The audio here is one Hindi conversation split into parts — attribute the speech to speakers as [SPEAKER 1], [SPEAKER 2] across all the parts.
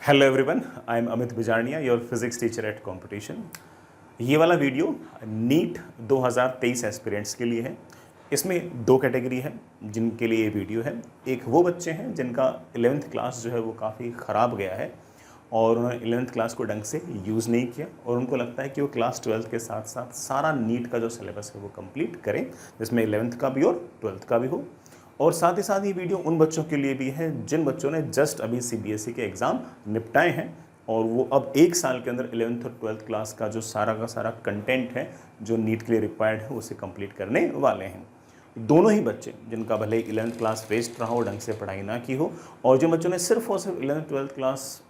[SPEAKER 1] Hello everyone, I am Amit Bijarnia, your physics teacher at competition. ये वाला वीडियो नीट 2023 एस्पिरेंट्स के लिए है। इसमें दो कैटेगरी है जिनके लिए ये वीडियो है। एक वो बच्चे हैं जिनका 11th क्लास जो है वो काफ़ी ख़राब गया है और उन्होंने 11th क्लास को ढंग से यूज़ नहीं किया और उनको लगता है कि वो क्लास 12th के साथ साथ सारा नीट का जो सिलेबस है वो कंप्लीट करें, जिसमें 11th का भी और 12th का भी हो। और साथ ही साथ ये वीडियो उन बच्चों के लिए भी है जिन बच्चों ने जस्ट अभी सीबीएसई के एग्ज़ाम निपटाए हैं और वो अब एक साल के अंदर 11th और 12th क्लास का जो सारा का सारा कंटेंट है जो नीट के लिए रिक्वायर्ड है उसे कंप्लीट करने वाले हैं। दोनों ही बच्चे जिनका भले ही 11th क्लास वेस्ट रहा हो, ढंग से पढ़ाई ना की हो, और जिन बच्चों ने सिर्फ और सिर्फ 11th 12th class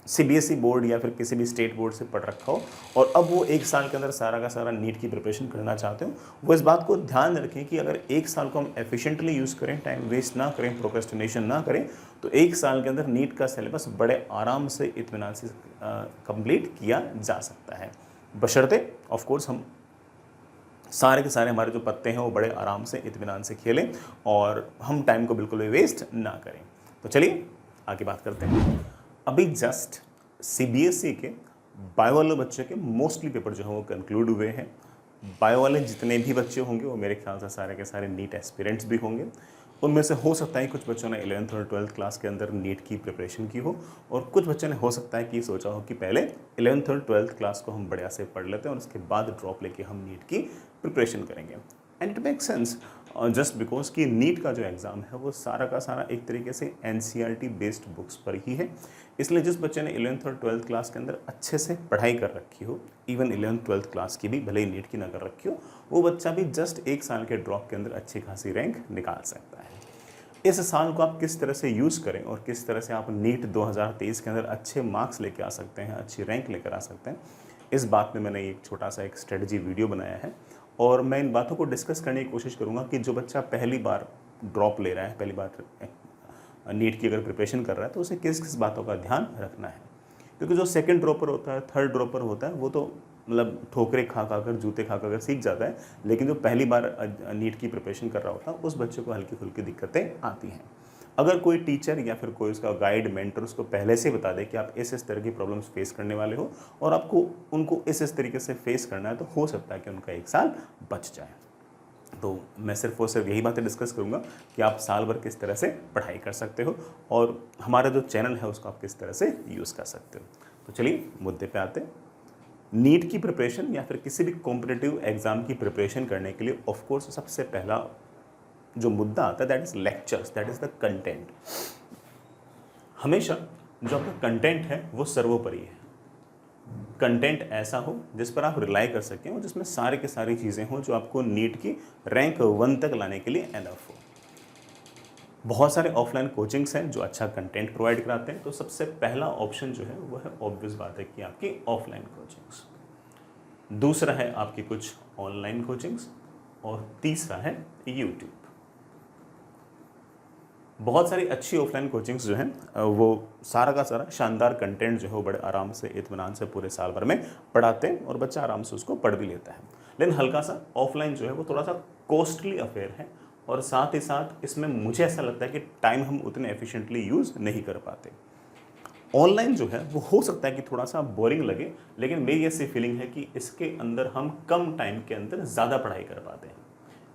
[SPEAKER 1] CBSE board या फिर किसी भी स्टेट बोर्ड से पढ़ रखा हो और अब वो एक साल के अंदर सारा का सारा नीट की प्रिपरेशन करना चाहते हो, वो इस बात को ध्यान रखें कि अगर एक साल को हम एफिशिएंटली यूज़ करें, टाइम वेस्ट ना करें, प्रोक्रेस्टिनेशन ना करें, तो एक साल के अंदर नीट का सिलेबस बड़े आराम से इत्मीनान से कंप्लीट किया जा सकता है, बशर्ते ऑफकोर्स हम सारे के सारे हमारे जो पत्ते हैं वो बड़े आराम से इत्मीनान से खेलें और हम टाइम को बिल्कुल भी वेस्ट ना करें। तो चलिए आगे बात करते हैं। अभी जस्ट सीबीएसई के बायो वाले बच्चे के मोस्टली पेपर जो है वो कंक्लूड हुए हैं। बायो वाले जितने भी बच्चे होंगे वो मेरे ख्याल से सारे के सारे नीट एस्पिरेंट्स भी होंगे। उनमें से हो सकता है कुछ बच्चों ने 11th और 12th क्लास के अंदर नीट की प्रिपरेशन की हो और कुछ बच्चों ने हो सकता है कि सोचा हो कि पहले 11th और 12th क्लास को हम बढ़िया से पढ़ लेते हैं और उसके बाद ड्रॉप लेके हम नीट की प्रिपरेशन करेंगे। And it make sense just because कि नीट का जो एग्ज़ाम है वो सारा का सारा एक तरीके से एनसीईआरटी बेस्ड बुक्स पर ही है। इसलिए जिस बच्चे ने 11th और 12th क्लास के अंदर अच्छे से पढ़ाई कर रखी हो, इवन 11th 12th क्लास की भी भले ही नीट की ना कर रखी हो, वो बच्चा भी जस्ट एक साल के ड्रॉप के अंदर अच्छी खासी रैंक निकाल सकता है। इस साल को आप किस तरह से यूज़ करें और किस तरह से आप नीट 2023 के अंदर अच्छे मार्क्स लेके आ सकते हैं, अच्छी रैंक लेकर आ सकते हैं, इस बात में मैंने एक छोटा सा एक स्ट्रेटजी वीडियो बनाया है और मैं इन बातों को डिस्कस करने की कोशिश करूँगा कि जो बच्चा पहली बार ड्रॉप ले रहा है, पहली बार नीट की अगर प्रिपरेशन कर रहा है तो उसे किस किस बातों का ध्यान रखना है। क्योंकि जो सेकंड ड्रॉपर होता है, थर्ड ड्रॉपर होता है, वो तो मतलब ठोकरे खा खा कर, जूते खा कर सीख जाता है, लेकिन जो पहली बार नीट की प्रिपरेशन कर रहा होता है उस बच्चे को हल्की फुल्की दिक्कतें आती हैं। अगर कोई टीचर या फिर कोई उसका गाइड, मेंटर उसको पहले से बता दे कि आप इस तरह की प्रॉब्लम्स फेस करने वाले हो और आपको उनको इस तरीके से फेस करना है, तो हो सकता है कि उनका एक साल बच जाए। तो मैं सिर्फ और सिर्फ यही बातें डिस्कस करूंगा कि आप साल भर किस तरह से पढ़ाई कर सकते हो और हमारा जो चैनल है उसको आप किस तरह से यूज़ कर सकते हो। तो चलिए मुद्दे पे आते हैं। नीट की प्रिपरेशन या फिर किसी भी कॉम्पिटिटिव एग्जाम की प्रिपरेशन करने के लिए ऑफ कोर्स सबसे पहला जो मुद्दा आता है that is lectures, that is the content. हमेशा जो आपका कंटेंट है वो सर्वोपरि है। कंटेंट ऐसा हो जिस पर आप रिलाई कर सकें और जिसमें सारे के सारी चीज़ें हों जो आपको नीट की रैंक 1 तक लाने के लिए एनफ हो। बहुत सारे ऑफलाइन कोचिंग्स हैं जो अच्छा कंटेंट प्रोवाइड कराते हैं, तो सबसे पहला ऑप्शन जो है वो है ऑब्वियस बात है कि आपकी ऑफलाइन कोचिंग्स। दूसरा है आपकी कुछ ऑनलाइन कोचिंग्स और तीसरा है यूट्यूब। बहुत सारी अच्छी ऑफलाइन कोचिंग्स जो हैं वो सारा का सारा शानदार कंटेंट जो है वो बड़े आराम से इत्मीनान से पूरे साल भर में पढ़ाते हैं और बच्चा आराम से उसको पढ़ भी लेता है। लेकिन हल्का सा ऑफलाइन जो है वो थोड़ा सा कॉस्टली अफेयर है और साथ ही साथ इसमें मुझे ऐसा लगता है कि टाइम हम उतने एफिशिएंटली यूज़ नहीं कर पाते। ऑनलाइन जो है वो हो सकता है कि थोड़ा सा बोरिंग लगे, लेकिन मेरी ऐसी फीलिंग है कि इसके अंदर हम कम टाइम के अंदर ज़्यादा पढ़ाई कर पाते हैं।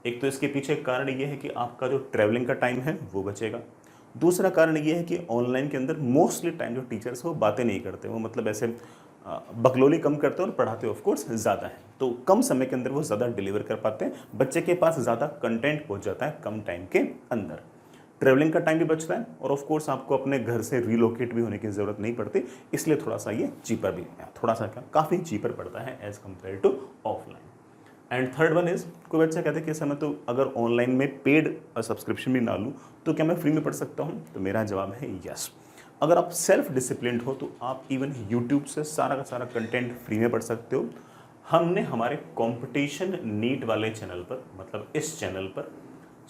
[SPEAKER 1] एक तो इसके पीछे कारण ये है कि आपका जो ट्रैवलिंग का टाइम है वो बचेगा। दूसरा कारण ये है कि ऑनलाइन के अंदर मोस्टली टाइम जो टीचर्स वो बातें नहीं करते, वो मतलब ऐसे बकलोली कम करते हैं और पढ़ाते ऑफ कोर्स ज़्यादा है, तो कम समय के अंदर वो ज़्यादा डिलीवर कर पाते हैं, बच्चे के पास ज़्यादा कंटेंट पहुंच जाता है कम टाइम के अंदर। ट्रैवलिंग का टाइम भी बचता है और ऑफ कोर्स आपको अपने घर से रिलोकेट भी होने की ज़रूरत नहीं पड़ती, इसलिए थोड़ा सा ये चीपर भी है, थोड़ा सा क्या काफ़ी चीपर पड़ता है as compared to offline. And third one is, कोई बच्चा कहते हैं कि सर मैं तो अगर ऑनलाइन में पेड सब्सक्रिप्शन भी ना लूँ तो क्या मैं फ्री में पढ़ सकता हूँ? तो मेरा जवाब है यस। अगर आप सेल्फ डिसिप्लिन्ड हो तो आप इवन यूट्यूब से सारा का सारा कंटेंट फ्री में पढ़ सकते हो। हमने हमारे कंपटीशन नीट वाले चैनल पर, मतलब इस चैनल पर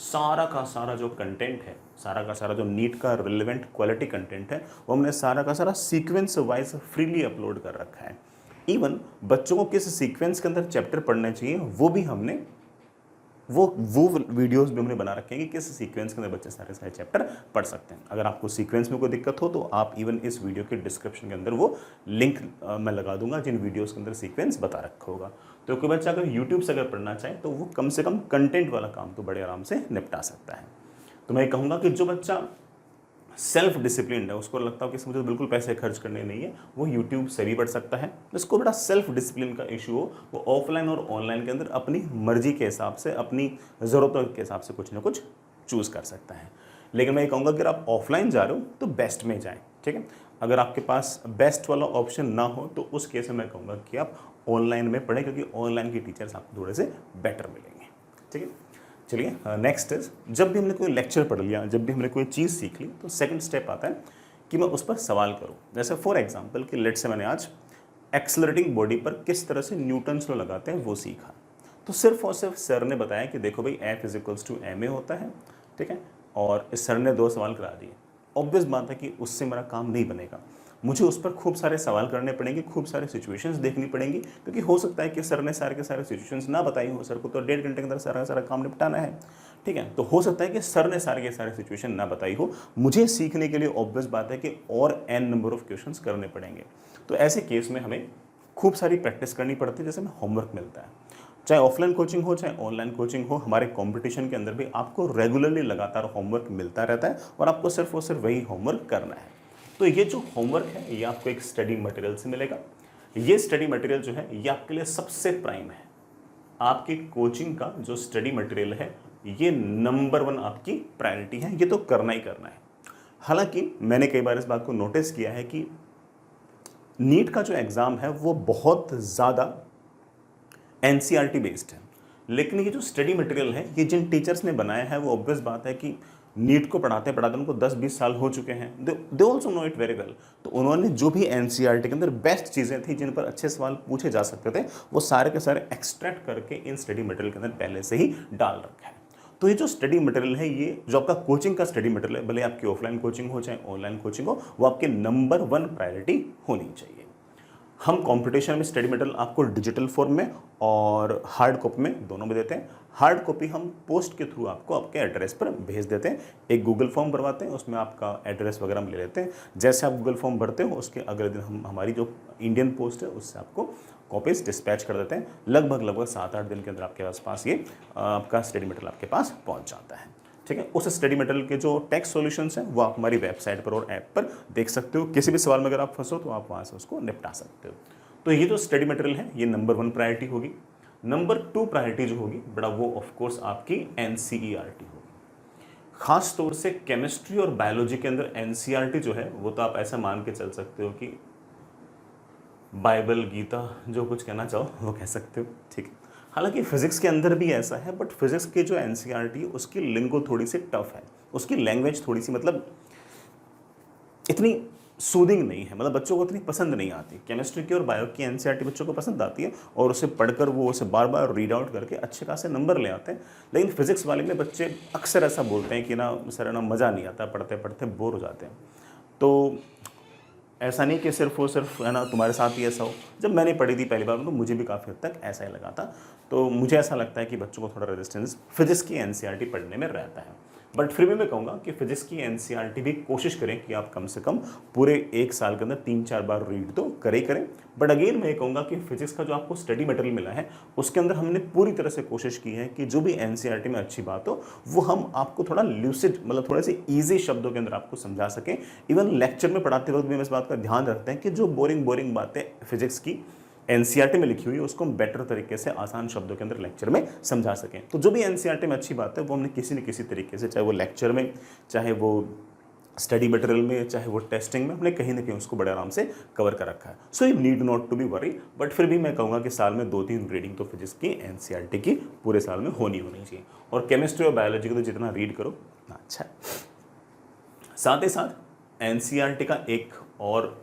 [SPEAKER 1] सारा का सारा जो कंटेंट है, सारा का सारा जो नीट का रिलेवेंट क्वालिटी कंटेंट है, वो हमने सारा का सारा सीक्वेंस वाइज फ्रीली अपलोड कर रखा है। इवन बच्चों को किस सीक्वेंस के अंदर चैप्टर पढ़ने चाहिए वो भी हमने वो वीडियोस भी हमने बना रखे हैं कि किस सीक्वेंस के अंदर बच्चे सारे सारे चैप्टर पढ़ सकते हैं। अगर आपको सीक्वेंस में कोई दिक्कत हो तो आप इवन इस वीडियो के डिस्क्रिप्शन के अंदर वो लिंक मैं लगा दूंगा जिन वीडियोस के अंदर सीक्वेंस बता रखा होगा। तो कोई बच्चा अगर यूट्यूब से अगर पढ़ना चाहे तो वो कम से कम कंटेंट वाला काम तो बड़े आराम से निपटा सकता है। तो मैं कहूँगा कि जो बच्चा सेल्फ डिसिप्लिन है, उसको लगता है कि मुझे बिल्कुल पैसे खर्च करने नहीं है, वो यूट्यूब से भी पढ़ सकता है। जिसको बड़ा सेल्फ डिसिप्लिन का इशू हो वो ऑफलाइन और ऑनलाइन के अंदर अपनी मर्जी के हिसाब से, अपनी ज़रूरतों के हिसाब से कुछ ना कुछ चूज़ कर सकता है। लेकिन मैं ये कहूँगा अगर आप ऑफलाइन जा रहे हो तो बेस्ट में जाएँ, ठीक है। अगर आपके पास बेस्ट वाला ऑप्शन ना हो तो उस केस में मैं कहूँगा कि आप ऑनलाइन में पढ़ें, क्योंकि ऑनलाइन के टीचर्स आपको थोड़े से बेटर मिलेंगे, ठीक है। चलिए नेक्स्ट इज, जब भी हमने कोई लेक्चर पढ़ लिया, जब भी हमने कोई चीज़ सीख ली तो सेकंड स्टेप आता है कि मैं उस पर सवाल करूं। जैसे फॉर एग्जांपल कि लेट से मैंने आज एक्सेलरेटिंग बॉडी पर किस तरह से न्यूटन्स लॉ लगाते हैं वो सीखा। तो सिर्फ और सिर्फ सर ने बताया कि देखो भाई F = ma होता है, ठीक है, और इस सर ने 2 सवाल करा दिए। ऑब्वियस बात है कि उससे मेरा काम नहीं बनेगा, मुझे उस पर खूब सारे सवाल करने पड़ेंगे, खूब सारे सिचुएशंस देखनी पड़ेंगी, क्योंकि हो सकता है कि सर ने सारे के सारे सिचुएशंस ना बताई हो, सर को तो 1.5 घंटे के अंदर सारा सारा काम निपटाना है, ठीक है। तो हो सकता है कि सर ने सारे के सारे सिचुएशन ना बताई हो, मुझे सीखने के लिए ऑब्वियस बात है कि और n नंबर ऑफ क्वेश्चंस करने पड़ेंगे। तो ऐसे केस में हमें खूब सारी प्रैक्टिस करनी पड़ती है, जैसे हमें होमवर्क मिलता है, चाहे ऑफलाइन कोचिंग हो चाहे ऑनलाइन कोचिंग हो, हमारे कंपटीशन के अंदर भी आपको रेगुलरली लगातार होमवर्क मिलता रहता है और आपको सिर्फ और सिर्फ वही होमवर्क करना है। तो ये जो होमवर्क है ये आपको एक स्टडी मटेरियल से मिलेगा। ये स्टडी मटेरियल जो है ये आपके लिए सबसे प्राइम है। आपकी कोचिंग का जो स्टडी मटेरियल है ये नंबर 1 आपकी प्रायोरिटी है, ये तो करना ही करना है। हालांकि मैंने कई बार इस बात को नोटिस किया है कि नीट का जो एग्ज़ाम है वो बहुत ज़्यादा NCERT बेस्ड है, लेकिन ये जो स्टडी मटेरियल है ये जिन टीचर्स ने बनाया है वो ऑब्वियस बात है कि नीट को पढ़ाते पढ़ाते उनको 10-20 साल हो चुके हैं, they also know it very well. तो उन्होंने जो भी NCERT के अंदर बेस्ट चीज़ें थी जिन पर अच्छे सवाल पूछे जा सकते थे वो सारे के सारे एक्सट्रैक्ट करके इन स्टडी मटेरियल के अंदर पहले से ही डाल रखा है। तो ये जो स्टडी मटेरियल है, ये जो आपका कोचिंग का स्टडी मटेरियल है, भले आपकी ऑफलाइन कोचिंग हो चाहे ऑनलाइन कोचिंग हो, वो आपके नंबर 1 प्रायोरिटी होनी चाहिए। हम कंपटीशन में स्टडी मटेरियल आपको डिजिटल फॉर्म में और हार्ड कॉपी में दोनों में देते हैं। हार्ड कॉपी हम पोस्ट के थ्रू आपको आपके एड्रेस पर भेज देते हैं। एक गूगल फॉर्म भरवाते हैं, उसमें आपका एड्रेस वगैरह हम ले लेते हैं। जैसे आप गूगल फॉर्म भरते हो उसके अगले दिन हम हमारी जो इंडियन पोस्ट है उससे आपको कॉपीज डिस्पैच कर देते हैं। लगभग 7-8 दिन के अंदर आपके पास ये आपका स्टडी मटेरियल आपके पास पहुँच जाता है, ठीक है। उस स्टडी मटेरियल के जो टेक्स्ट सॉल्यूशंस हैं वो आप हमारी वेबसाइट पर और ऐप पर देख सकते हो। किसी भी सवाल में अगर आप फंसो तो आप वहाँ से उसको निपटा सकते हो। तो ये जो स्टडी मटेरियल है ये नंबर 1 प्रायोरिटी होगी। नंबर 2 प्रायोरिटी जो होगी बड़ा वो ऑफ कोर्स आपकी NCERT होगी। खास तौर से केमिस्ट्री और बायोलॉजी के अंदर NCERT जो है वो तो आप ऐसा मान के चल सकते हो कि बाइबल, गीता, जो कुछ कहना चाहो वो कह सकते हो, ठीक है। हालांकि फिजिक्स के अंदर भी ऐसा है, बट फिजिक्स की जो NCERT है उसकी लिंगो थोड़ी सी टफ है, उसकी लैंग्वेज थोड़ी सी मतलब इतनी सूदिंग नहीं है, मतलब बच्चों को इतनी पसंद नहीं आती। केमिस्ट्री की और बायो की NCERT बच्चों को पसंद आती है और उसे पढ़कर वो उसे बार बार रीड आउट करके अच्छे खासे नंबर ले आते हैं। लेकिन फिजिक्स वाले में बच्चे अक्सर ऐसा बोलते हैं कि ना सर ना मज़ा नहीं आता, पढ़ते पढ़ते बोर हो जाते हैं। तो ऐसा नहीं कि सिर्फ वो सिर्फ है ना तुम्हारे साथ ही ऐसा हो। जब मैंने पढ़ी थी पहली बार तो मुझे भी काफ़ी हद तक ऐसा ही लगा था। तो मुझे ऐसा लगता है कि बच्चों को थोड़ा रेजिस्टेंस फिजिक्स की NCERT पढ़ने में रहता है। बट फिर भी मैं कहूँगा कि फिजिक्स की NCERT भी कोशिश करें कि आप कम से कम पूरे 1 साल के अंदर 3-4 बार रीड तो करें। बट अगेन मैं कहूँगा कि फिजिक्स का जो आपको स्टडी मटेरियल मिला है उसके अंदर हमने पूरी तरह से कोशिश की है कि जो भी NCERT में अच्छी बात हो वो हम आपको थोड़ा ल्यूसिड मतलब थोड़े से ईजी शब्दों के अंदर आपको समझा सकें। इवन लेक्चर में पढ़ाते वक्त भी हम इस बात का ध्यान रखते हैं कि जो बोरिंग बातें फिजिक्स की NCERT में लिखी हुई है उसको हम बेटर तरीके से आसान शब्दों के अंदर लेक्चर में समझा सकें। तो जो भी NCERT में अच्छी बात है वो हमने किसी न किसी तरीके से, चाहे वो लेक्चर में, चाहे वो स्टडी मटेरियल में, चाहे वो टेस्टिंग में, हमने कहीं ना कहीं उसको बड़े आराम से कवर कर रखा है। So you need not to be worry. But फिर भी मैं कहूँगा कि साल में 2-3 रीडिंग तो फिजिक्स की NCERT की पूरे साल में होनी चाहिए। और केमिस्ट्री और बायोलॉजी को तो जितना रीड करो उतना अच्छा है। साथ ही साथ NCERT का एक और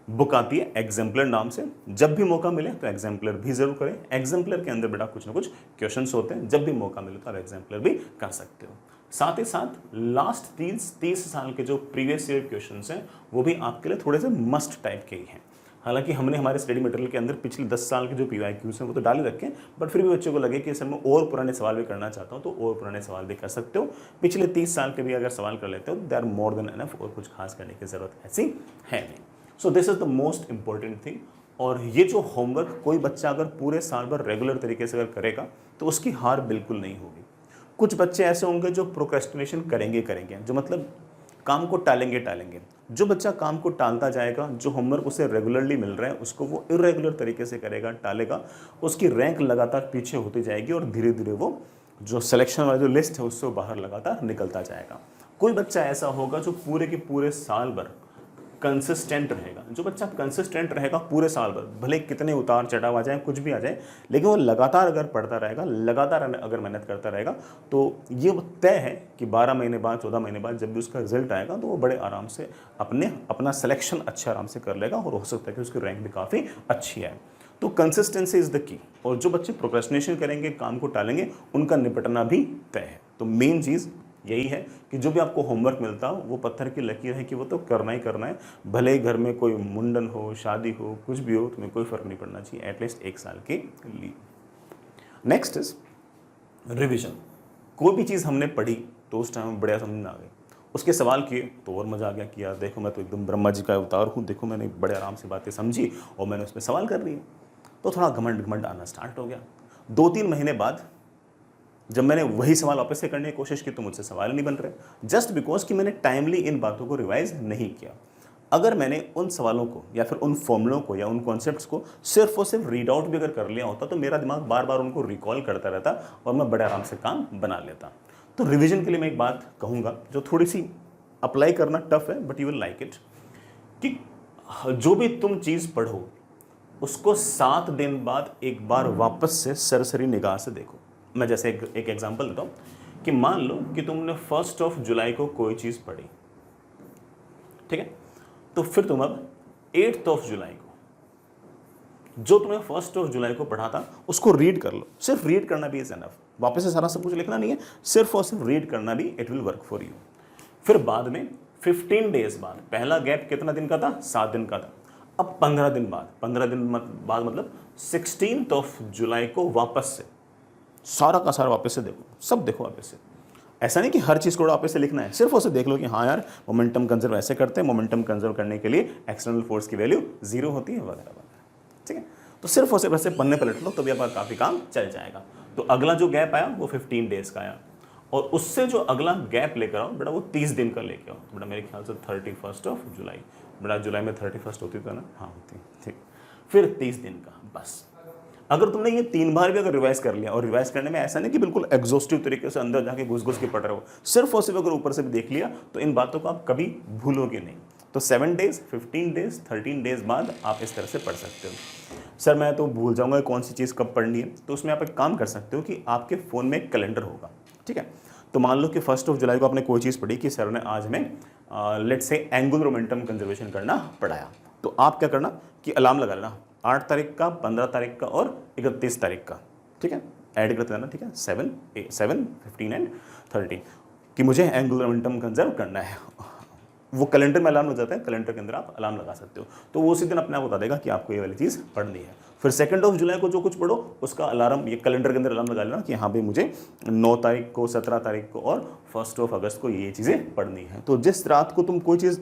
[SPEAKER 1] बुक आती है एग्जाम्पलर नाम से। जब भी मौका मिले तो एग्जाम्पलर भी जरूर करें। एग्जाम्पलर के अंदर बेटा कुछ ना कुछ क्वेश्चंस होते हैं, जब भी मौका मिले तो आप एग्जाम्पलर भी कर सकते हो। साथ ही साथ लास्ट 30 साल के जो प्रीवियस ईयर क्वेश्चंस हैं वो भी आपके लिए थोड़े से मस्ट टाइप के ही हैं। हालांकि हमने हमारे स्टडी मटेरियल के अंदर पिछले 10 साल के जो PYQs हैं वो तो डाल ही रखे हैं, बट फिर भी बच्चों को लगे कि सर मैं और पुराने सवाल भी करना चाहता हूँ तो और पुराने सवाल भी कर सकते हो। पिछले 30 साल के भी अगर सवाल कर लेते हो they are more than enough, और कुछ खास करने की ज़रूरत ऐसी है नहीं। So this is the most important thing. और ये जो होमवर्क कोई बच्चा अगर पूरे साल भर रेगुलर तरीके से अगर करेगा तो उसकी हार बिल्कुल नहीं होगी। कुछ बच्चे ऐसे होंगे जो प्रोक्रेस्टिनेशन करेंगे, जो मतलब काम को टालेंगे। जो बच्चा काम को टालता जाएगा, जो होमवर्क उसे रेगुलरली मिल रहा है उसको वो इरेगुलर तरीके से करेगा, टालेगा, उसकी रैंक लगातार पीछे होती जाएगी और धीरे धीरे वो जो सिलेक्शन वाला जो लिस्ट है उससे बाहर लगातार निकलता जाएगा। कोई बच्चा ऐसा होगा जो पूरे के पूरे साल भर कंसिस्टेंट रहेगा। जो बच्चा कंसिस्टेंट रहेगा पूरे साल भर, भले कितने उतार चढ़ाव आ जाए, कुछ भी आ जाए, लेकिन वो लगातार अगर पढ़ता रहेगा, लगातार अगर मेहनत करता रहेगा, तो ये तय है कि 12 महीने बाद, 14 महीने बाद जब भी उसका रिजल्ट आएगा तो वो बड़े आराम से अपना सिलेक्शन अच्छे आराम से कर लेगा और हो सकता है कि उसकी रैंक भी काफ़ी अच्छी है। तो कंसिस्टेंसी इज़ द की। और जो बच्चे प्रोक्रेस्टिनेशन करेंगे, काम को टालेंगे, उनका निपटना भी तय है। तो मेन चीज़ यही है कि जो भी आपको होमवर्क मिलता हो वो पत्थर की लकीर है कि वो तो करना ही करना है। भले ही घर में कोई मुंडन हो, शादी हो, कुछ भी हो, तुम्हें कोई फ़र्क नहीं पड़ना चाहिए, एटलीस्ट 1 साल के लिए। Next is revision. कोई भी चीज़ हमने पढ़ी तो उस टाइम में बढ़िया समझ में आ गई, उसके सवाल किए तो और मज़ा आ गया कि यार देखो मैं तो एकदम ब्रह्मा जी का अवतार हूँ, देखो मैंने बड़े आराम से बातें समझी और मैंने उसमें सवाल कर लिए, तो थोड़ा घमंड आना स्टार्ट हो गया। 2-3 महीने बाद जब मैंने वही सवाल वापस से करने की कोशिश की तो मुझसे सवाल नहीं बन रहे, जस्ट बिकॉज कि मैंने टाइमली इन बातों को रिवाइज नहीं किया। अगर मैंने उन सवालों को या फिर उन फॉर्मूलों को या उन कॉन्सेप्ट्स को सिर्फ और सिर्फ रीड आउट भी अगर कर लिया होता तो मेरा दिमाग बार बार उनको रिकॉल करता रहता और मैं बड़े आराम से काम बना लेता। तो रिविजन के लिए मैं एक बात कहूँगा जो थोड़ी सी अप्लाई करना टफ है, but you will like it, कि जो भी तुम चीज़ पढ़ो उसको 7 दिन बाद एक बार वापस से सरसरी निगाह से देखो। मैं जैसे एक एग्जांपल देता हूँ कि मान लो कि तुमने 1 जुलाई को कोई चीज़ पढ़ी, ठीक है, तो फिर तुम अब 8 जुलाई को जो तुम्हें 1 जुलाई को पढ़ा था उसको रीड कर लो। सिर्फ रीड करना भी इज एनफ, वापस से सारा सब कुछ लिखना नहीं है, सिर्फ और सिर्फ रीड करना भी it will work for you. फिर बाद में 15 डेज बाद, पहला गैप कितना दिन का था? 7 दिन का था। अब 15 दिन बाद मतलब 16 जुलाई को वापस से सारा का सारा वापस से देखो, सब देखो वापस से। ऐसा नहीं कि हर चीज़ को वापस से लिखना है, सिर्फ उसे देख लो कि हाँ यार मोमेंटम कंजर्व ऐसे करते हैं, मोमेंटम कंजर्व करने के लिए एक्सटर्नल फोर्स की वैल्यू 0 होती है वगैरह वगैरह, ठीक है। तो सिर्फ उसे वैसे पन्ने पलट लो तो भी आपका काफ़ी काम चल जाएगा। तो अगला जो गैप आया वो 15 डेज का आया, और उससे जो अगला गैप लेकर आओ बेटा वो 30 दिन का लेके आओ। बेटा मेरे ख्याल से 31 जुलाई, बेटा जुलाई में 31 होती तो ना, हाँ होती, ठीक। फिर 30 दिन का बस। अगर तुमने ये 3 बार भी अगर रिवाइज कर लिया, और रिवाइज करने में ऐसा नहीं कि बिल्कुल एग्जॉस्टिव तरीके से अंदर जाके घुस के पढ़ रहे हो, सिर्फ और सिर्फ अगर ऊपर से भी देख लिया तो इन बातों को आप कभी भूलोगे नहीं। तो 7 डेज, 15 डेज, 13 डेज बाद आप इस तरह से पढ़ सकते हो। सर मैं तो भूल जाऊंगा कौन सी चीज़ कब पढ़नी है, तो उसमें आप एक काम कर सकते हो कि आपके फ़ोन में एक कैलेंडर होगा, ठीक है। तो मान लो कि 1 जुलाई को आपने कोई चीज़ पढ़ी कि सर ने आज हमें let's say angular momentum conservation करना पढ़ाया, तो आप क्या करना कि अलार्म लगा लेना 8 तारीख का, 15 तारीख का और 31 तारीख का, ठीक है, ऐड करते रहना, ठीक है, 7, 15 एंड 13 कि मुझे एंगुलर मोमेंटम कंजर्व करना है। वो कैलेंडर में अलार्म हो जाता है, कैलेंडर के अंदर आप अलार्म लगा सकते हो, तो वो उसी दिन अपने आप बता देगा कि आपको ये वाली चीज़ पढ़नी है। फिर 2 जुलाई को जो कुछ पढ़ो उसका अलार्म ये कैलेंडर के अंदर अलार्म लगा लेना कि हाँ भाई मुझे 9 तारीख को, 17 तारीख को और 1 अगस्त को ये चीज़ें पढ़नी है। तो जिस रात को तुम कोई चीज़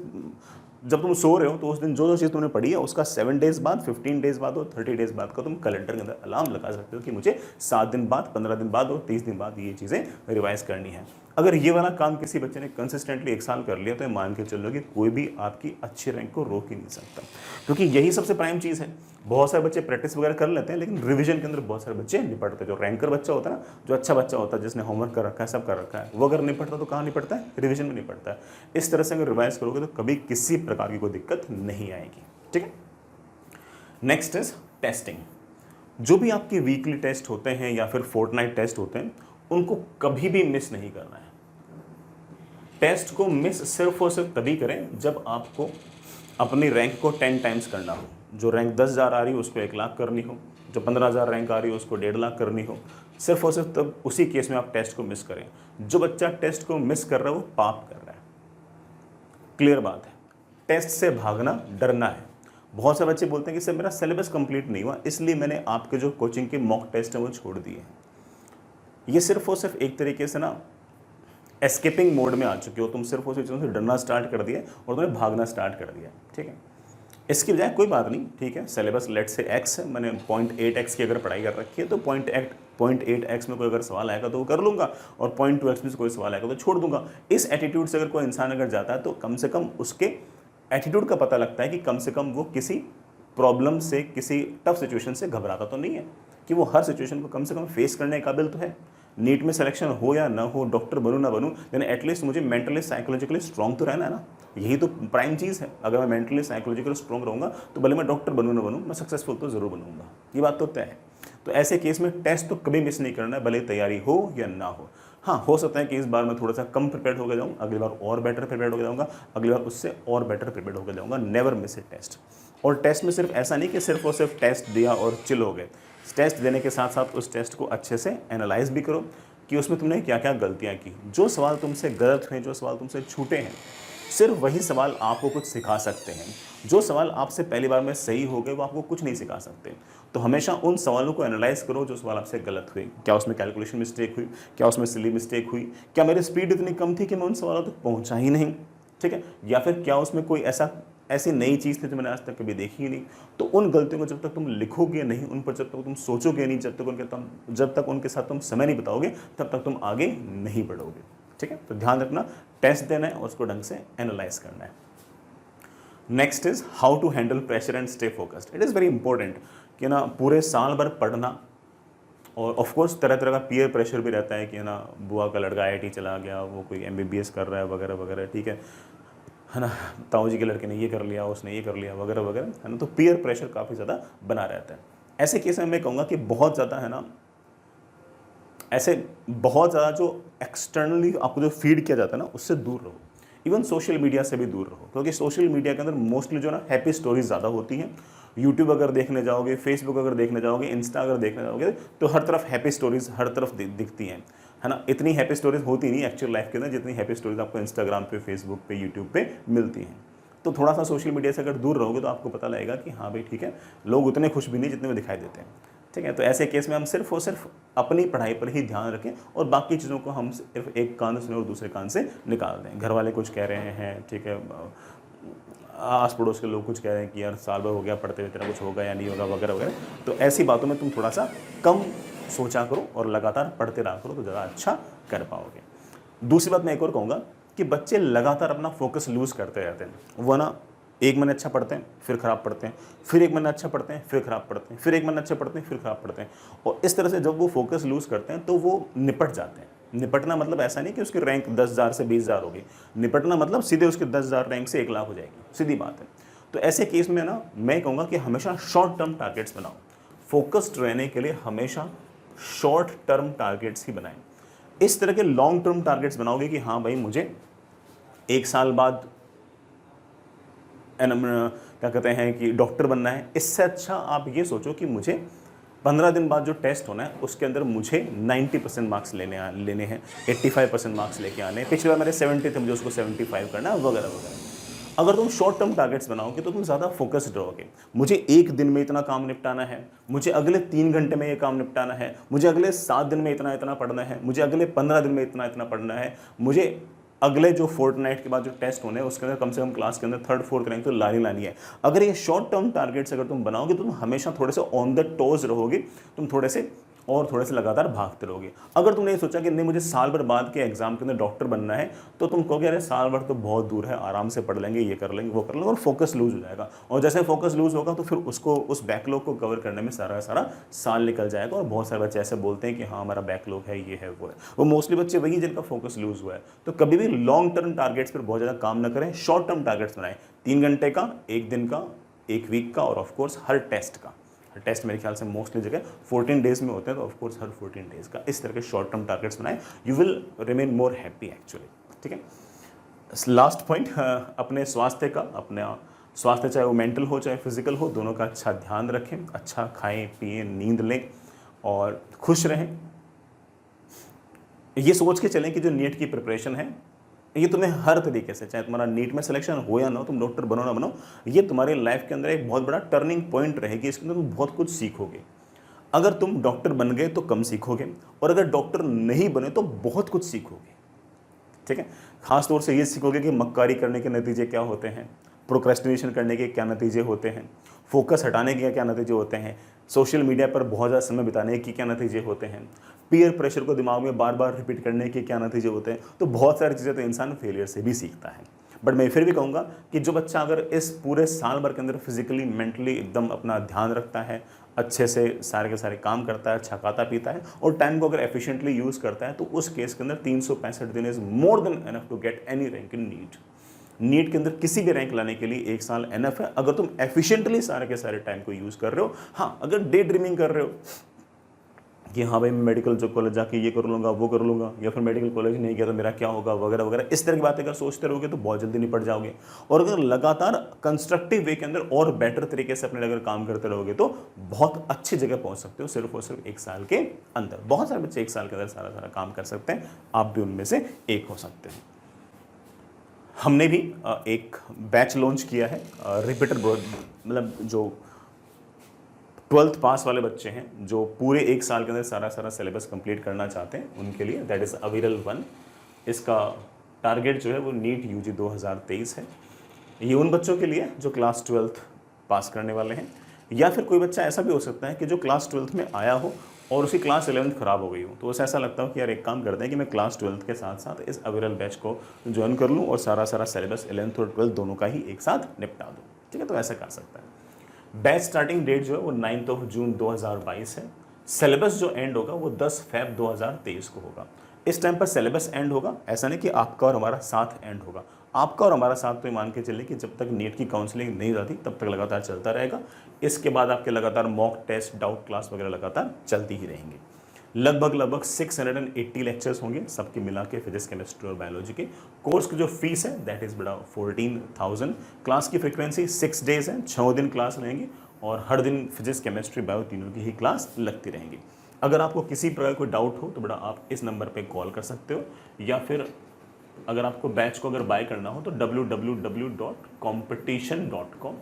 [SPEAKER 1] जब तुम सो रहे हो तो उस दिन जो चीज़ तुमने पढ़ी है उसका 7 डेज बाद, 15 डेज बाद और 30 डेज बाद का तुम कैलेंडर के अंदर अलार्म लगा सकते हो कि मुझे 7 दिन बाद, 15 दिन बाद और 30 दिन बाद ये चीज़ें रिवाइज करनी है। अगर ये वाला काम किसी बच्चे ने कंसिस्टेंटली 1 साल कर लिया तो मान के चलो कि कोई भी आपकी अच्छी रैंक को रोक ही नहीं सकता, क्योंकि यही सबसे प्राइम चीज़ है। बहुत सारे बच्चे प्रैक्टिस वगैरह कर लेते हैं, लेकिन रिवीजन के अंदर बहुत सारे बच्चे नहीं पढ़ते। जो रैंकर बच्चा होता है ना, जो अच्छा बच्चा होता है, जिसने होमवर्क कर रखा है, सब कर रखा है, वो अगर नहीं पढ़ता तो कहाँ नहीं पढ़ता है? रिवीजन में नहीं पढ़ता है। इस तरह से अगर रिवाइज करोगे तो कभी किसी प्रकार की कोई दिक्कत नहीं आएगी, ठीक है। Next is testing. जो भी आपके वीकली टेस्ट होते हैं या फिर फोर्टनाइट टेस्ट होते हैं उनको कभी भी मिस नहीं करना है। टेस्ट को मिस सिर्फ और सिर्फ तभी करें जब आपको अपनी रैंक को 10 टाइम्स करना हो। जो रैंक 10,000 आ रही हो उसको 1 लाख करनी हो, जो 15,000 रैंक आ रही हो उसको 1.5 लाख करनी हो, सिर्फ और सिर्फ तब उसी केस में आप टेस्ट को मिस करें। जो बच्चा टेस्ट को मिस कर रहा है वो पाप कर रहा है, क्लियर बात है। टेस्ट से भागना, डरना है, बहुत सारे बच्चे बोलते हैं कि सर मेरा सिलेबस कंप्लीट नहीं हुआ, इसलिए मैंने आपके जो कोचिंग के मॉक टेस्ट हैं वो छोड़ दिए। ये सिर्फ और सिर्फ एक तरीके से ना एस्केपिंग मोड में आ चुके हो, तुम सिर्फ उसी चीज़ों से डरना स्टार्ट कर दिया और तुमने भागना स्टार्ट कर दिया। ठीक है, इसकी बजाय कोई बात नहीं, ठीक है, सिलेबस लेट से एक्स है, मैंने 0.8x की अगर पढ़ाई कर रखी है तो 0.8x में कोई अगर सवाल आएगा तो वो कर लूँगा, और 0.2x में से कोई सवाल आएगा तो छोड़ दूंगा। इस एटीट्यूड से अगर कोई इंसान अगर जाता है तो कम से कम उसके एटीट्यूड का पता लगता है कि कम से कम वो किसी प्रॉब्लम से, किसी टफ सिचुएशन से घबराता तो नहीं है, कि वो हर सिचुएशन को कम से कम फेस करने के काबिल तो है। नीट में सिलेक्शन हो या ना हो, डॉक्टर बनूँ ना बनूँ, लेकिन एटलीस्ट मुझे मेंटली साइकोलॉजिकली स्ट्रॉन्ग तो रहना है ना, यही तो प्राइम चीज़ है। अगर मैं मेंटली साइकोलॉजिकली स्ट्रॉन्ग रहूँगा तो भले मैं डॉक्टर बनूँ ना बनूँ, मैं सक्सेसफुल तो ज़रूर बनूंगा, ये बात तो तय है। तो ऐसे केस में टेस्ट तो कभी मिस नहीं करना है, भले तैयारी हो या ना हो। हाँ, हो सकता है कि इस बार मैं थोड़ा सा कम प्रिपेयर होकर जाऊँ, अगली बार और बेटर प्रिपेयर होकर जाऊँगा, अगली बार उससे और बेटर प्रिपेयर होकर जाऊँगा। नेवर मिस ए टेस्ट। और टेस्ट में सिर्फ ऐसा नहीं कि सिर्फ और सिर्फ टेस्ट दिया और चिल हो गए। टेस्ट देने के साथ साथ उस टेस्ट को अच्छे से एनालाइज भी करो कि उसमें तुमने क्या क्या गलतियाँ की। जो सवाल तुमसे गलत हुए, जो सवाल तुमसे छूटे हैं, सिर्फ वही सवाल आपको कुछ सिखा सकते हैं। जो सवाल आपसे पहली बार में सही हो गए वो आपको कुछ नहीं सिखा सकते। तो हमेशा उन सवालों को एनालाइज करो जो सवाल आपसे गलत हुए। क्या उसमें कैलकुलेशन मिस्टेक हुई, क्या उसमें सिली मिस्टेक हुई, क्या मेरी स्पीड इतनी कम थी कि मैं उन सवालों तक पहुंचा ही नहीं, ठीक है, या फिर क्या उसमें कोई ऐसी नई चीज़ थी जो मैंने आज तक कभी देखी ही नहीं। तो उन गलतियों को जब तक तुम लिखोगे नहीं, उन पर जब तक तुम सोचोगे नहीं, जब तक उनके साथ तुम समय नहीं बिताओगे, तब तक तुम आगे नहीं बढ़ोगे। ठीक है, तो ध्यान रखना, टेस्ट देना है और उसको ढंग से एनालाइज करना है। Next is how to handle pressure and stay focused. It is very important कि ना पूरे साल भर पढ़ना, और ऑफ कोर्स तरह तरह का पीयर प्रेशर भी रहता है कि ना बुआ का लड़का IIT चला गया, वो कोई MBBS कर रहा है वगैरह वगैरह, ठीक है ना, ताऊ जी के लड़के ने ये कर लिया, उसने ये कर लिया वगैरह वगैरह, है ना। तो पीयर प्रेशर काफ़ी ज़्यादा बना रहता है। ऐसे केस में मैं कहूँगा कि बहुत ज़्यादा, है ना, ऐसे बहुत ज़्यादा जो एक्सटर्नली आपको जो फीड किया जाता है ना, उससे दूर रहो। इवन सोशल मीडिया से भी दूर रहो, क्योंकि सोशल मीडिया के अंदर मोस्टली जो ना हैप्पी स्टोरीज ज़्यादा होती हैं। यूट्यूब अगर देखने जाओगे, फेसबुक अगर देखने जाओगे, इंस्टा अगर देखने जाओगे, तो हर तरफ हैप्पी स्टोरीज हर तरफ दिखती हैं, है ना। इतनी हैप्पी स्टोरीज होती नहीं एक्चुअल लाइफ के अंदर जितनी हैप्पी स्टोरीज आपको इंस्टाग्राम पे, फेसबुक पे, यूट्यूब पे मिलती हैं। तो थोड़ा सा सोशल मीडिया से अगर दूर रहोगे तो आपको पता लगेगा कि हाँ भाई ठीक है, लोग उतने खुश भी नहीं जितने में दिखाई देते हैं। ठीक है, तो ऐसे केस में हम सिर्फ और सिर्फ अपनी पढ़ाई पर ही ध्यान रखें और बाकी चीज़ों को हम सिर्फ एक कान से और दूसरे कान से निकाल दें। घर वाले कुछ कह रहे हैं, ठीक है, आस पड़ोस के लोग कुछ कह रहे हैं कि यार साल भर हो गया पढ़ते हुए, तेरा कुछ होगा या नहीं होगा वगैरह वगैरह, तो ऐसी बातों में तुम थोड़ा सा कम सोचा करो और लगातार पढ़ते रहा करो, तो ज़्यादा अच्छा कर पाओगे। दूसरी बात मैं एक और कहूँगा कि बच्चे लगातार अपना फोकस लूज़ करते रहते हैं। वो ना एक महीने अच्छा पढ़ते हैं, फिर ख़राब पढ़ते हैं, फिर एक महीने अच्छा पढ़ते हैं, फिर ख़राब पढ़ते हैं, फिर एक महीने अच्छा पढ़ते हैं, फिर ख़राब पढ़ते हैं, और इस तरह से जब वो फोकस लूज़ करते हैं तो वो निपट जाते हैं। निपटना मतलब ऐसा नहीं कि उसकी रैंक 10,000 से 20,000 होगी, निपटना मतलब सीधे उसके 10,000 रैंक से 1 लाख हो जाएगी, सीधी बात है। तो ऐसे केस में ना मैं कहूँगा कि हमेशा शॉर्ट टर्म टारगेट्स बनाओ। फोकस्ड रहने के लिए हमेशा शॉर्ट टर्म टारगेट्स ही बनाएं। इस तरह के लॉन्ग टर्म टारगेट्स बनाओगे कि हाँ भाई मुझे 1 साल बाद क्या कहते हैं कि डॉक्टर बनना है, इससे अच्छा आप ये सोचो कि मुझे 15 दिन बाद जो टेस्ट होना है उसके अंदर मुझे 90% मार्क्स लेने हैं, 85% मार्क्स लेके आने हैं। पिछली बार मेरे 70 थे, मुझे उसको 75 करना है वगैरह वगैरह। अगर तुम शॉर्ट टर्म टारगेट्स बनाओगे तो तुम ज़्यादा फोकस्ड रहोगे। मुझे 1 दिन में इतना काम निपटाना है, मुझे अगले 3 घंटे में ये काम निपटाना है, मुझे अगले 7 दिन में इतना इतना पढ़ना है, मुझे अगले 15 दिन में इतना इतना पढ़ना है, मुझे अगले जो फोर्टनाइट के बाद जो टेस्ट होने हैं उसके अंदर कम से कम क्लास के अंदर 3rd 4th रैंक तो लानी है। अगर ये शॉर्ट टर्म टारगेट्स अगर तुम बनाओगे तो तुम हमेशा थोड़े से ऑन द टोज रहोगे, तुम थोड़े से लगातार भागते रहोगे। अगर तुमने ये सोचा कि नहीं मुझे साल भर बाद के एग्जाम के अंदर डॉक्टर बनना है, तो तुम कहोगे अरे साल भर तो बहुत दूर है, आराम से पढ़ लेंगे, ये कर लेंगे वो कर लेंगे, और फोकस लूज हो जाएगा। और जैसे फोकस लूज होगा तो फिर उसको उस बैकलॉग को कवर करने में सारा साल निकल जाएगा। और बहुत सारे बच्चे ऐसे बोलते हैं कि हाँ हमारा बैकलॉग है, ये है वो है। वो मोस्टली बच्चे वही जिनका फोकस लूज हुआ है। तो कभी भी लॉन्ग टर्म टारगेट्स पर बहुत ज़्यादा काम न करें, शॉर्ट टर्म टारगेट्स बनाएं। 3 घंटे का, 1 दिन का, 1 वीक का, और ऑफकोर्स हर टेस्ट का। टेस्ट मेरे ख्याल से मोस्टली जगह 14 डेज में होते हैं, तो ऑफकोर्स हर 14 डेज का इस तरह के शॉर्ट टर्म टारगेट्स बनाएं। You will remain more happy actually. ठीक है, लास्ट पॉइंट, अपने स्वास्थ्य का, अपने स्वास्थ्य चाहे वो मेंटल हो चाहे फिजिकल हो, दोनों का अच्छा ध्यान रखें। अच्छा खाएं पिएं, नींद लें और खुश रहें। ये सोच के चलें कि जो नीट की प्रिपरेशन है ये तुम्हें हर तरीके से, चाहे तुम्हारा नीट में सिलेक्शन हो या ना हो, तुम डॉक्टर बनो ना बनो, ये तुम्हारे लाइफ के अंदर एक बहुत बड़ा टर्निंग पॉइंट रहेगी। इसके अंदर तुम बहुत कुछ सीखोगे। अगर तुम डॉक्टर बन गए तो कम सीखोगे, और अगर डॉक्टर नहीं बने तो बहुत कुछ सीखोगे। ठीक है, खास तौर से ये सीखोगे कि मक्कारी करने के नतीजे क्या होते हैं, प्रोक्रेस्टिनेशन करने के क्या नतीजे होते हैं, फोकस हटाने के क्या नतीजे होते हैं, सोशल मीडिया पर बहुत ज़्यादा समय बिताने के क्या नतीजे होते हैं, पीयर प्रेशर को दिमाग में बार बार रिपीट करने के क्या नतीजे होते हैं। तो बहुत सारी चीज़ें तो इंसान फेलियर से भी सीखता है। बट मैं फिर भी कहूँगा कि जो बच्चा अगर इस पूरे साल भर के अंदर फिजिकली मेंटली एकदम अपना ध्यान रखता है, अच्छे से सारे के सारे काम करता है, अच्छा खाता पीता है और टाइम को अगर एफिशिएंटली यूज़ करता है, तो उस केस के अंदर 365 दिन is more than enough to get any rank in NEET. NEET के अंदर किसी भी रैंक लाने के लिए 1 साल एनफ है, अगर तुम एफिशिएंटली सारे के सारे टाइम को यूज़ कर रहे हो। हाँ, अगर डे ड्रीमिंग कर रहे हो कि हाँ भाई मैं मेडिकल जो कॉलेज जाके ये कर लूँगा वो कर लूँगा, या फिर मेडिकल कॉलेज नहीं गया तो मेरा क्या होगा वगैरह वगैरह, इस तरह की बातें अगर सोचते रहोगे तो बहुत जल्दी निपट जाओगे। और अगर लगातार कंस्ट्रक्टिव वे के अंदर और बेटर तरीके से अपने अगर काम करते रहोगे तो बहुत अच्छी जगह पहुँच सकते हो, सिर्फ और सिर्फ 1 साल के अंदर। बहुत सारे बच्चे 1 साल के अंदर सारा सारा काम कर सकते हैं, आप भी उनमें से एक हो सकते हैं। हमने भी एक बैच लॉन्च किया है, रिपीटर, मतलब जो 12th पास वाले बच्चे हैं जो पूरे 1 साल के अंदर सारा सारा सिलेबस कंप्लीट करना चाहते हैं, उनके लिए दैट इज़ अविरल 1। इसका टारगेट जो है वो नीट यूजी 2023 है। ये उन बच्चों के लिए जो क्लास 12th पास करने वाले हैं, या फिर कोई बच्चा ऐसा भी हो सकता है कि जो क्लास 12th में आया हो और उसकी क्लास 11th ख़राब हो गई हो, तो उसे ऐसा लगता हो कि यार एक काम करते हैं कि मैं क्लास 12th के साथ साथ इस अविरल बैच को ज्वाइन कर लूँ और सारा सारा सिलेबस 11th और 12th दोनों का ही एक साथ निपटा दूँ। ठीक है, तो ऐसा कर सकता है। बैच स्टार्टिंग डेट जो है वो 9 जून 2022 है। सिलेबस जो एंड होगा वो 10 फरवरी 2023 को होगा। इस टाइम पर सिलेबस एंड होगा, ऐसा नहीं कि आपका और हमारा साथ एंड होगा। आपका और हमारा साथ तो ये मान के चलिए कि जब तक नीट की काउंसलिंग नहीं जाती तब तक लगातार चलता रहेगा। इसके बाद आपके लगातार मॉक टेस्ट, डाउट क्लास वगैरह लगातार चलती ही रहेंगी। लगभग 680 लेक्चर्स होंगे सबके मिला के, फिजिक्स, केमिस्ट्री और बायोलॉजी के। कोर्स की जो फीस है दैट इज़ बड़ा 14,000। क्लास की फ्रिक्वेंसी 6 डेज़ है, 6 दिन क्लास रहेंगी और हर दिन फिजिक्स, केमिस्ट्री, बायो तीनों की ही क्लास लगती रहेंगी। अगर आपको किसी प्रकार कोई डाउट हो तो बड़ा आप इस नंबर पे कॉल कर सकते हो, या फिर अगर आपको बैच को अगर बाय करना हो तो www.competition.com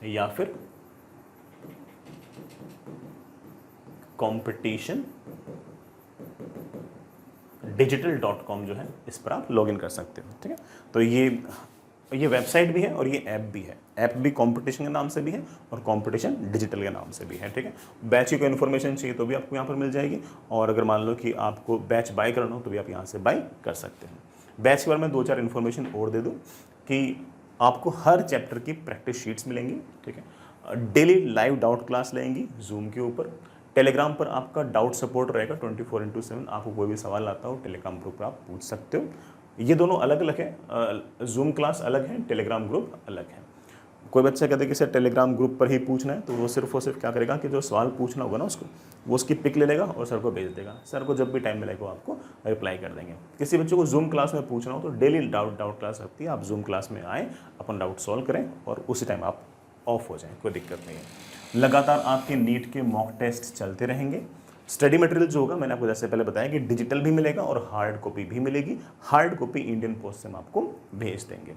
[SPEAKER 1] या फिर competitiondigital.com जो है, इस पर आप लॉगिन कर सकते हो। ठीक है, तो ये वेबसाइट भी है और ये ऐप भी है। ऐप भी कंपटीशन के नाम से भी है और कंपटीशन डिजिटल के नाम से भी है। ठीक है, बैच की कोई इन्फॉर्मेशन चाहिए तो भी आपको यहाँ पर मिल जाएगी, और अगर मान लो कि आपको बैच बाय करना हो तो भी आप यहाँ से बाय कर सकते हैं। बैच के बारे में 2-4 इन्फॉर्मेशन और दे दूँ कि आपको हर चैप्टर की प्रैक्टिस शीट्स मिलेंगी। ठीक है, डेली लाइव डाउट क्लास लेंगी जूम के ऊपर। टेलीग्राम पर आपका डाउट सपोर्ट रहेगा 24/7। आपको कोई भी सवाल आता हो टेलीग्राम ग्रुप पर आप पूछ सकते हो। ये दोनों अलग अलग है, जूम क्लास अलग है, टेलीग्राम ग्रुप अलग है। कोई बच्चा कहते हैं कि सर टेलीग्राम ग्रुप पर ही पूछना है, तो वो सिर्फ और सिर्फ क्या करेगा कि जो सवाल पूछना होगा ना उसको, वो उसकी पिक ले लेगा और सर को भेज देगा। सर को जब भी टाइम मिलेगा आपको रिप्लाई कर देंगे। किसी बच्चे को जूम क्लास में पूछना हो तो डेली डाउट क्लास रखती है, आप जूम क्लास में आएँ, अपन डाउट सॉल्व करें और उसी टाइम आप ऑफ हो जाएँ, कोई दिक्कत नहीं है। लगातार आपके नीट के मॉक टेस्ट चलते रहेंगे। स्टडी मटेरियल जो होगा, मैंने आपको जैसे पहले बताया कि डिजिटल भी मिलेगा और हार्ड कॉपी भी मिलेगी। हार्ड कॉपी इंडियन पोस्ट से हम आपको भेज देंगे।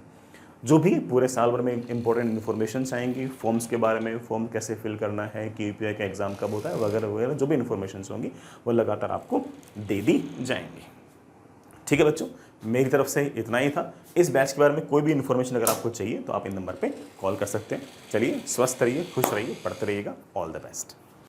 [SPEAKER 1] जो भी पूरे साल भर में इंपॉर्टेंट इन्फॉर्मेशन आएंगी, फॉर्म्स के बारे में, फॉर्म कैसे फिल करना है, KPI का एग्जाम कब होता है वगैरह वगैरह, जो भी इन्फॉर्मेशन होंगी वो लगातार आपको दे दी जाएंगी। ठीक है बच्चों, मेरी तरफ से इतना ही था। इस बैच के बारे में कोई भी इन्फॉर्मेशन अगर आपको चाहिए तो आप इन नंबर पे कॉल कर सकते हैं। चलिए, स्वस्थ रहिए, खुश रहिए, पढ़ते रहिएगा। All the best.